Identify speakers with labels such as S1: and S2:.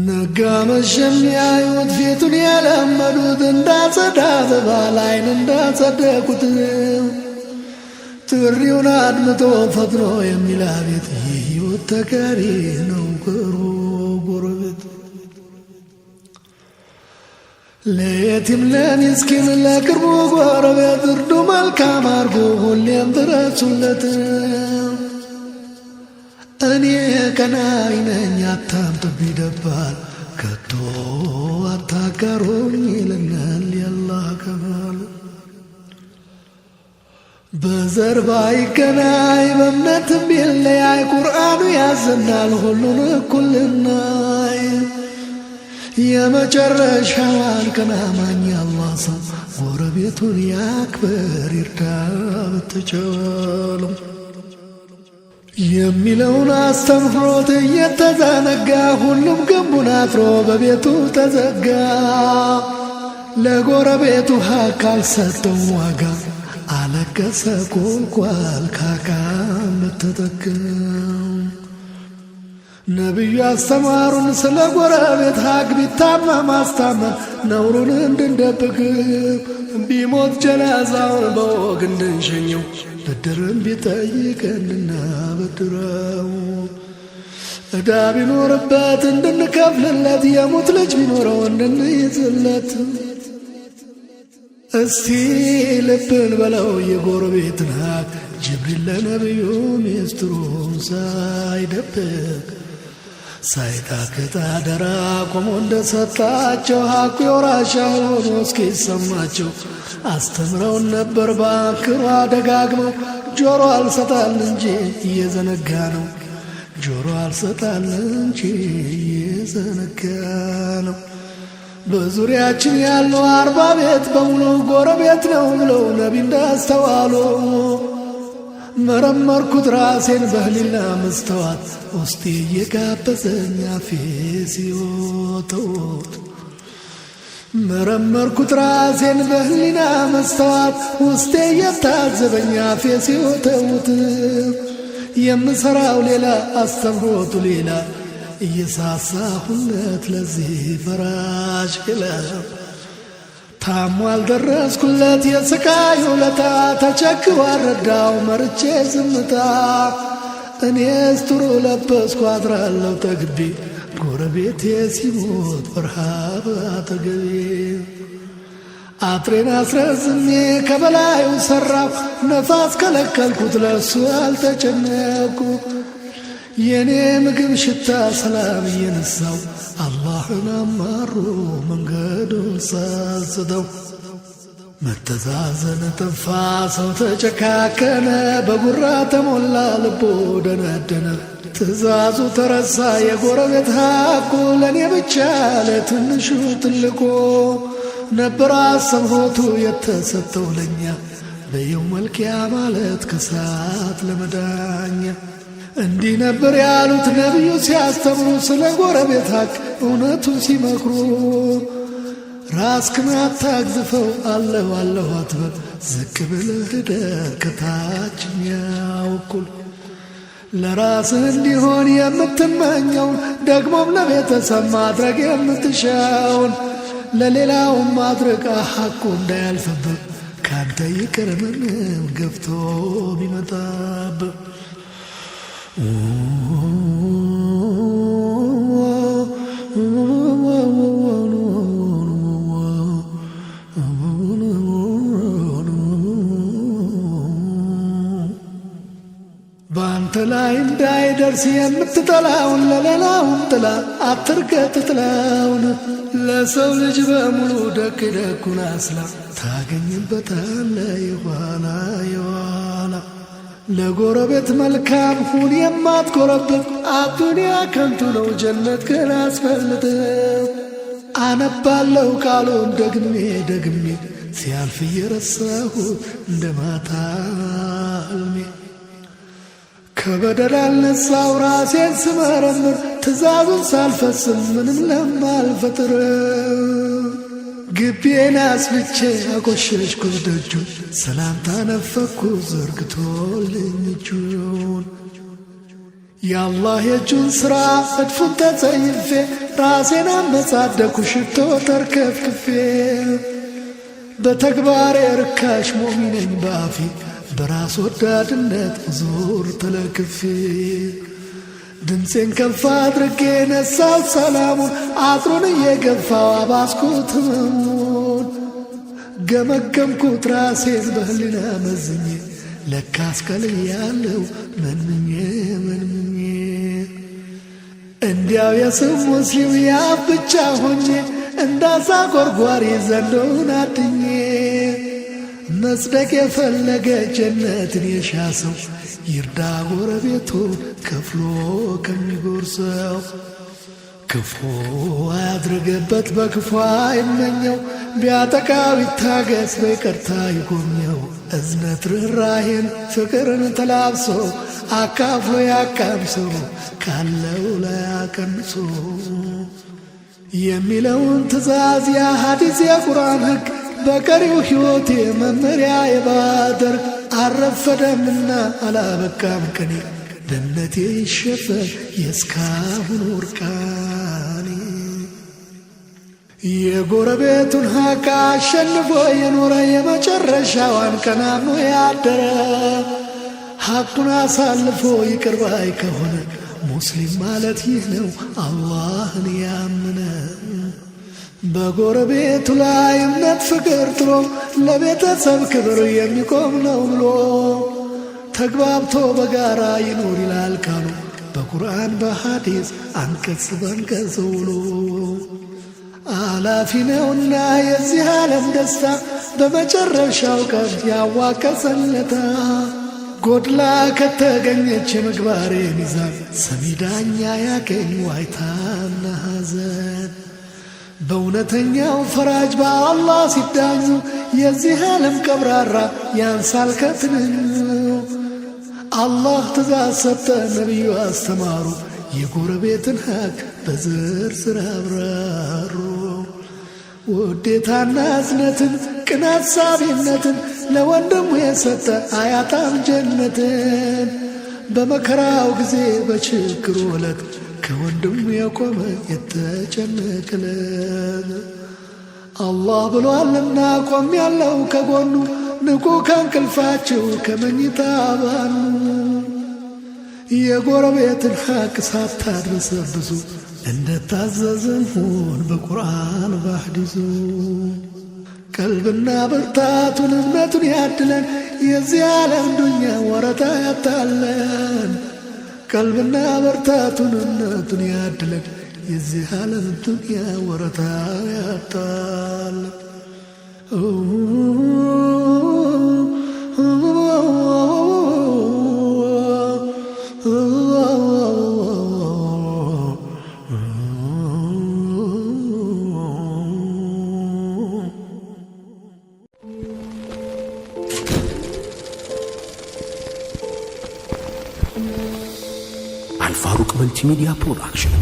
S1: ነጋመሸም ያዩት ፊቱን የለመዱት እንዳጸዳ አበባ ላይን እንዳጸደቁት ጥሪውን አድምጦ ፈጥኖ የሚል አቤት የሕይወት ተጋሪ ነው ጎረቤት። ለየቲም ለሚስኪን ለቅርቡ ጎረቤት እርዱ መልካም አርጎ ሁሌም ድረሱለት። እኔ ቀናኢ ነኝ አታምጡብኝ ደባል ከቶ አታጋሩኝ ይለናል የአላህ ቃል። በዘር ባይገናኝ በእምነትም ቢለያይ ቁርአኑ ያዘናል ሁሉን እኩል ልናይ። የመጨረሻዋን ቀን አማኝ አላህ ሰው ጎረቤቱን ያክብር ይርዳ በተቻለው የሚለውን አስተምሮት እየተዘነጋ ሁሉም ግንቡን አጥሮ በቤቱ ተዘጋ። ለጎረቤቱ ሀቅ አልሰጠው ዋጋ አለቀሰ ቁልቋል ካካም ተጠቀም። ነቢዩ አስተማሩን ስለ ጎረቤት ሀቅ ቢታመም ማስታመም ነውሩን እንድንደብቅ ቢሞት ጀናዛውን በወግ እንድንሸኘው ብድርም ቢጠይቀን እናበድረው ዕዳ ቢኖርበት እንድንከፍልለት የሙት ልጅ ቢኖረው እንድንይዝለት። እስቲ ልብን በለው የጎረቤትን ሀቅ ጅብሪል ለነቢዩ ሚስጥሩን ሳይደብቅ ሳይታክት አደራ ቆሞ እንደሰጣቸው ሀቁ የወራሽ ሆኖ እስኪሰማቸው አስተምረውን ነበር ባክሯ ደጋግመው። ጆሮ አልሰጣል እንጂ እየዘነጋ ነው፣ ጆሮ አልሰጣል እንጂ እየዘነጋ ነው። በዙሪያችን ያለው 40 ቤት በሙሉ ጎረቤት ነው ብለው ነቢ እንዳስተዋሉ መረመርኩት ራሴን በህሊና መስተዋት ውስጤ እየጋበዘኝ አፌ ሲወተውት። መረመርኩት ራሴን በህሊና መስተዋት ውስጤ እየታዘበኝ አፌ ሲወተውት። የምሰራው ሌላ አስተምሮቱ ሌላ እየሳሳሁለት ለዚህ ፈራሽ ክለብ ታሞ አልደረስኩለት የስቃይ ውለታ ተቸግሮ አረዳው መርቼ ዝምታ። እኔስ ጥሩ ለበስኩ አድራለሁ ተግቤ ጎረቤቴ ሲሞት በረሃብ አጠገቤ። አጥሬን አስረዝሜ ከበላዩ ሰራሁ ነፋስ ከለከልኩት ለሱ አልተጨነኩ። የኔ ምግብ ሽታ ሰላም እየነሳው አላህን አማሮ መንገዱን ሳስተው። መተዛዘን ጠፋ ሰው ተጨካከነ በጉራ ተሞላ ልቦ ደነደነ። ትእዛዙ ተረሳ የጎረቤት ሀቁ ለእኔ ብቻ ለትንሹ ትልቁ ነበር አስተምሮቱ የተሰጠው ለኛ በየውመል ቂያማ ማለት ከሳት ለመዳኛ። እንዲህ ነበር ያሉት ነቢዩ ሲያስተምሩ ስለ ጎረቤት ሀቅ እውነቱ ሲመክሩ። ራስክን አታግዝፈው አለሁ አለሁ አትበል ዝቅ ብለህ እደር ከታችኛው እኩል። ለራስህ እንዲሆን የምትመኘውን ደግሞም ለቤተሰብ ማድረግ የምትሻውን ለሌላውም ማድረግ ሀቁ እንዳያልፍብህ ካንተ ይቅር ምንም ገፍቶ ቢመጣብህ። በአንተ ላይ እንዳይደርስ የምትጠላውን ለሌላውም ጥላ አትርገጥ ጥላውን። ለሰው ልጅ በሙሉ ደግ ደጉን አስላ ታገኝበታለህ የኋላ የኋላ። ለጎረቤት መልካም ሁን የማትጎረብት አዱንያ ከንቱ ነው ጀነት ግን አስፈልጥ። አነባለሁ ቃሉን ደግሜ ደግሜ ሲያልፍ እየረሳሁ እንደ ማታ ሕልሜ። ከበደል አልነሳው ራሴን ስመረምር ትእዛዙን ሳልፈጽም ምንም ለማልፈጥር ግቤን አስብቼ አቆሸሽኩት ደጁን ሰላምታ ነፈኩ ዘርግቶልኝ እጁን የአላህ የእጁን ሥራ እድፉን ተጸይፌ ራሴን አመጻደኩ ሽቶ ተርከፍክፌ በተግባሬ ርካሽ ሙእሚነኝ ባፌ በራስ ወዳድነት ዙር ተለክፌ ድምፄን ከፍ አድርጌ ነሳው ሰላሙን አጥሩን እየገፋው አባስኩት ህመሙን ገመገምኩት ራሴን በህሊና መዝኜ ለካስ ከልያለው መንምኜ እንዲያው የስም ሙስሊም ያፍ ብቻ ሆኜ እንዳሳ ጎርጓሪ ዘንዶውን አድኜ መጽደቅ የፈለገ ጀነትን የሻ ሰው ይርዳ ጎረቤቱ ከፍሎ ከሚጎርሰው ክፉ አያድርግበት በክፉ አይመኘው ቢያጠቃው ይታገስ በይቅርታ ይጎብኘው እዝነት ርኅራኄን ፍቅርን ተላብሶ አካፍሎ ያቃምሰው ካለው ላይ አቀንሶ የሚለውን ትእዛዝ የሐዲስ የቁርአን ሕግ በቀሪው ሕይወቴ መመሪያ የባደርግ አልረፈደምና አላበቃም ቀኔ በእምነቴ ይሸፈን የእስካሁን ወርቃኔ የጎረቤቱን ሐቅ አሸንፎ የኖረ የመጨረሻዋን ቀን አምኖ ያደረ ሐቁን አሳልፎ ይቅር ባይ ከሆነ ሙስሊም ማለት ይህ ነው አላህን ያመነ በጎረቤቱ ላይ እምነት ፍቅር ጥሎ ለቤተሰብ ክብር የሚቆም ነው ብሎ ተግባብቶ በጋራ ይኑር ይላል ቃሉ በቁርአን በሐዲስ አንቀጽ በአንቀጽ ውሎ አላፊ ነውና የዚህ ዓለም ደስታ በመጨረሻው ቀን ያዋቀሰለታ ጎድላ ከተገኘች የምግባሬ ሚዛን ሰሚ ዳኛ ያገኝ ዋይታና ሐዘን በእውነተኛው ፈራጅ በአላህ ሲዳኙ የዚህ ዓለም ቀብራራ ያንሳል ከትንኙ አላህ ትእዛዝ ሰጠ ነቢዩ አስተማሩ የጎረቤትን ሐቅ በዝርዝር አብራሩ ውዴታና እዝነትን ቅን አሳቢነትን ለወንድሙ የሰጠ አያጣም ጀነትን በመከራው ጊዜ በችግሩ ዕለት ከወንድሙ የቆመ የተጨነቀለት አላህ ብሏልና ቆም ያለው ከጎኑ ንቁ ከእንቅልፋችሁ ከመኝታ ባኑ የጎረቤትን ሐቅ ሳታድርሰብሱ እንደታዘዝን ሁን በቁርአን በሐዲሱ ቀልብና ብርታቱን እምነቱን ያድለን የዚህ ዓለም ዱንያ ወረታ ያታለን ቀልብና ብርታቱን እምነቱን ያድለን የዚህ ዓለም ዱንያ ወረታ ያታለን
S2: አልፋሩቅ መልቲሚዲያ ፕሮዳክሽን